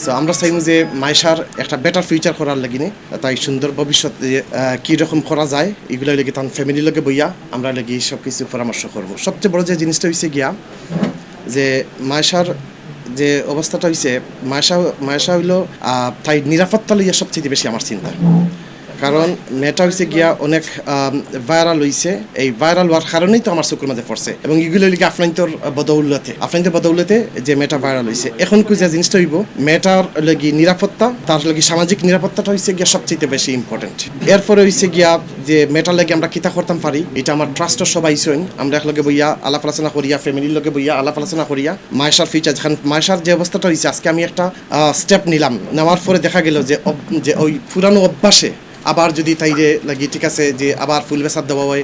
So আমরা চাইমু যে মাইশার একটা বেটার ফিউচার করার লাগিনে তাই সুন্দর ভবিষ্যৎ কীরকম করা যায় এগুলো লেগে তার ফ্যামিলির লগে বইয়া আমরা লেগে সব কিছু পরামর্শ করবো। সবচেয়ে বড় যে জিনিসটা হয়েছে গিয়া যে মাইশার যে অবস্থাটা হয়েছে মাইশা হইল তাই নিরাপত্তা লইয়া সবচেয়ে বেশি আমার চিন্তা। কারণ মেয়েটা হয়েছে গিয়া অনেক ভাইরাল হয়েছে, এই ভাইরাল হওয়ার কারণেই তো আমার চোখের মাঝে পড়ছে এবং এগুলো লিখে আফলাইনতর বদৌলতে যে মেয়েটা ভাইরাল হয়েছে। এখন যে জিনিসটা হইব মেয়েটার লাগি নিরাপত্তা, তার লাগি সামাজিক নিরাপত্তাটা হয়েছে গিয়া সবচেয়ে বেশি ইম্পর্টেন্ট। এরপরে হয়েছে গিয়া যে মেয়েটার লাগে আমরা কিতা করতাম পারি, এটা আমার ট্রাস্টের সবাই ছিলেন, আমরা একলগে বইয়া আলাপ আলোচনা করিয়া ফ্যামিলির লগে বইয়া আলাপ আলোচনা করিয়া মায়েশার ফিউচার যেখানে মায়েশার যে অবস্থাটা হয়েছে আজকে আমি একটা স্টেপ নিলাম, নেওয়ার পরে দেখা গেল যে ওই পুরানো অভ্যাসে আবার যদি তাইরে লাগি ঠিক আছে যে আবার ফুল বেসার দেওয়া হয়,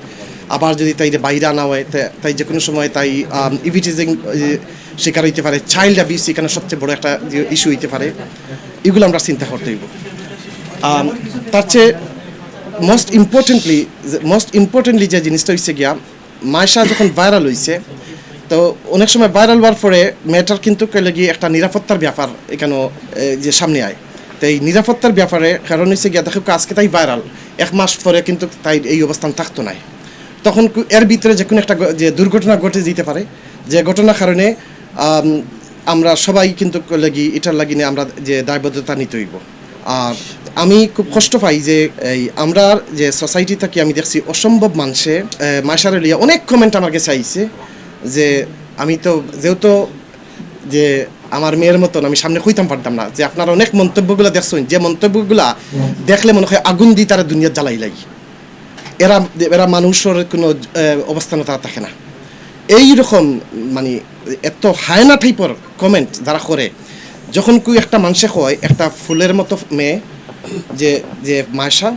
আবার যদি তাইরে বাইরে আনা হয়, তাই যে কোনো সময় তাই ইভিটিজিং শিকার হইতে পারে, চাইল্ড অ্যাবিউস এখানে সবচেয়ে বড় একটা ইস্যু হইতে পারে। এগুলো আমরা চিন্তা করতে হইব। তার চেয়ে মোস্ট ইম্পর্টেন্টলি যে জিনিসটা হচ্ছে গিয়া মায়েশা যখন ভাইরাল হয়েছে তো অনেক সময় ভাইরাল হওয়ার পরে মেয়েটার কিন্তু গিয়ে একটা নিরাপত্তার ব্যাপার এখানে যে সামনে আয়। তো এই নিরাপত্তার ব্যাপারে কারণ হচ্ছে গিয়া দেখো আজকে তাই ভাইরাল, 1 মাস পরে কিন্তু তাই এই অবস্থান থাকতো নাই, তখন এর ভিতরে যে কোনো একটা যে দুর্ঘটনা ঘটে যেতে পারে, যে ঘটনার কারণে আমরা সবাই কিন্তু এটার লাগিনে আমরা যে দায়বদ্ধতা নিতে হইব। আর আমি খুব কষ্ট পাই যে এই আমরা যে সোসাইটি থেকে আমি দেখছি অসম্ভব মানুষে মায়েশারে লিয়া অনেক কমেন্ট আমার কাছে আইছে যে আমি তো যেহেতু যে আমার মেয়ের মতন আমি সামনে কইতাম পারতাম না, যে আপনারা অনেক মন্তব্যগুলো দেখছেন যে মন্তব্যগুলা দেখলে মনে হয় আগুন দিয়ে তারা দুনিয়া জ্বালাই লাগে, এরা মানুষের কোনো অবস্থানে তারা থাকে না। এইরকম মানে এত হায়না টাইপের কমেন্ট যারা করে, যখন কেউ একটা মানুষে হয় একটা ফুলের মতো মেয়ে যে মায়েশা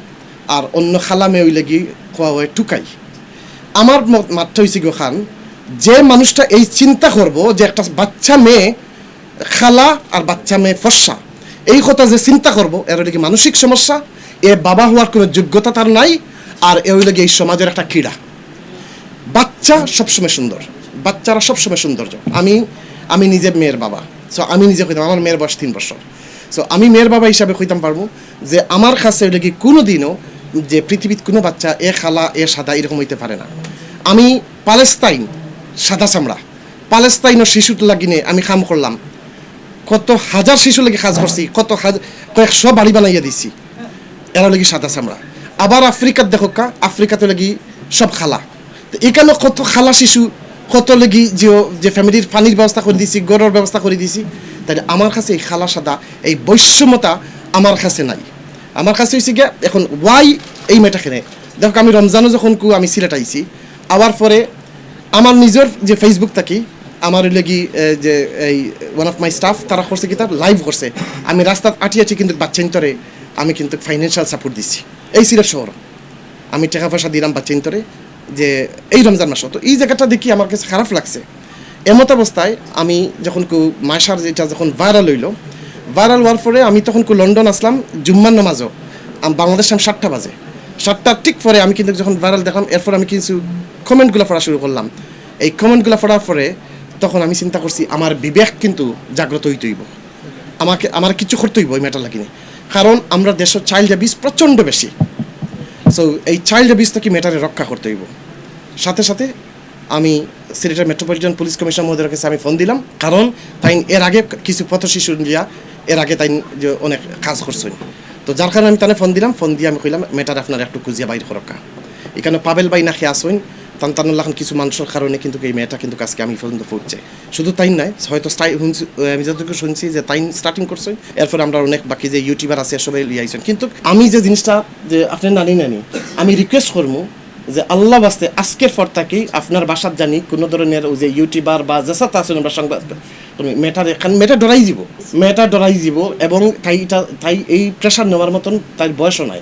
আর অন্য খালা মেয়ে ওই লাগি খোয়া হয় টুকাই, আমার মাত্রা হয়েছে গো খান যে মানুষটা এই চিন্তা করবো যে একটা বাচ্চা মেয়ে খালা আর বাচ্চা মেয়ে ফর্সা, এই কথা যে চিন্তা করবো এর কি মানসিক সমস্যা, এ বাবা হওয়ার কোনো যোগ্যতা তার নাই, আর এ লাগে এই সমাজের একটা ক্রীড়া। বাচ্চা সবসময় সুন্দর, বাচ্চারা সবসময় সৌন্দর্য। আমি নিজে মেয়ের বাবা, সো আমি নিজে কইতাম আমার মেয়ের বয়স 3 বছর, সো আমি মেয়ের বাবা হিসাবে কইতাম পারবো যে আমার কাছে ওইটা কি কোনো দিনও যে পৃথিবীর কোনো বাচ্চা এ খালা এ সাদা এরকম হইতে পারে না। আমি পালেস্তাইন সাদা চামড়া, পালেস্তাইনের শিশুর লাগিনে আমি কাম করলাম, কত হাজার শিশু লাগি কাজ করছি, কয়েকশো বাড়ি বানাইয়া দিছি, এরা লাগি সাদা চামড়া। আবার আফ্রিকার দেখো আফ্রিকাতে লাগি সব খালা, তো এখানে কত খালা শিশু, কত লাগি যে ফ্যামিলির পানির ব্যবস্থা করে দিছি, গড়ের ব্যবস্থা করে দিছি। তাহলে আমার কাছে এই খালা সাদা এই বৈষম্যতা আমার কাছে নাই। আমার কাছে হয়েছে গিয়া এখন ওয়াই এই মেয়েটা খেনে দেখো আমি রমজানও যখন আমি সিলেট আইছি, আবার পরে আমার নিজের যে ফেসবুক থাকি আমার লাগি যে এই ওয়ান অফ মাই স্টাফ তারা করছে কি তার লাইভ করছে, আমি রাস্তাত আটি কিন্তু বাচ্চা ইন্তরে আমি কিন্তু ফাইন্যান্সিয়াল সাপোর্ট দিচ্ছি এই সিলেট শহর, আমি টাকা পয়সা দিলাম বাচ্চা ইন্তরে যে এই রমজান মাস। তো এই জায়গাটা দেখি আমার কাছে খারাপ লাগছে। এমত অবস্থায় আমি যখন মায়েশার যেটা যখন ভাইরাল ভাইরাল হওয়ার পরে আমি তখন লন্ডন আসলাম জুম্মার নামাজও, বাংলাদেশ টাইম 7টা বাজে, 7টার ঠিক পরে আমি কিন্তু যখন ভাইরাল দেখলাম এরপর আমি কিছু কমেন্টগুলো পড়া শুরু করলাম। এই কমেন্টগুলো পড়ার পরে তখন আমি চিন্তা করছি আমার বিবেক কিন্তু জাগ্রত হইতে হইব, আমার কিছু করতে হইব ওই মেয়েটার লাগিনে, কারণ আমরা দেশের চাইল্ড অ্যাবিউস প্রচণ্ড বেশি। সো এই চাইল্ড অ্যাবিউস থেকে মেয়েটারে রক্ষা করতে হইব। সাথে সাথে আমি সিলেটের মেট্রোপলিটন পুলিশ কমিশনার মহোদয়ের কাছে আমি ফোন দিলাম, কারণ তাই এর আগে কিছু পথ শিশু নিয়া এর আগে তাই যে অনেক কাজ করছেন, তো যার কারণে আমি তাহলে ফোন দিয়ে আমি কইলাম মেয়েটার আপনার একটু খুঁজিয়া বাইর রক্ষা। এখানে পাবেল বাই না খেয়ে আসেন তান্তানুল্লাহ কিছু মানুষের কারণে কিন্তু এই মেয়েটা কিন্তু আজকে আমি পর্যন্ত পড়ছে। শুধু তাই নয়, হয়তো আমি যতটুকু শুনছি যে তাই স্টার্টিং করছে, এরপর আমরা অনেক বাকি যে ইউটিউবার আছে সবাই লিয়ে আইছেন। কিন্তু আমি যে জিনিসটা যে আপনি নানি আমি রিকোয়েস্ট করবো যে আল্লাহ বাস্তে আজকের পর থেকেই আপনার বাসার জানি কোনো ধরনের ওই যে ইউটিউবার বা যেসা আছে আমরা সংবাদ মেয়েটা ডরাই যাব এবং তাই এই প্রেশার নেওয়ার মতন তাই বয়সও নাই।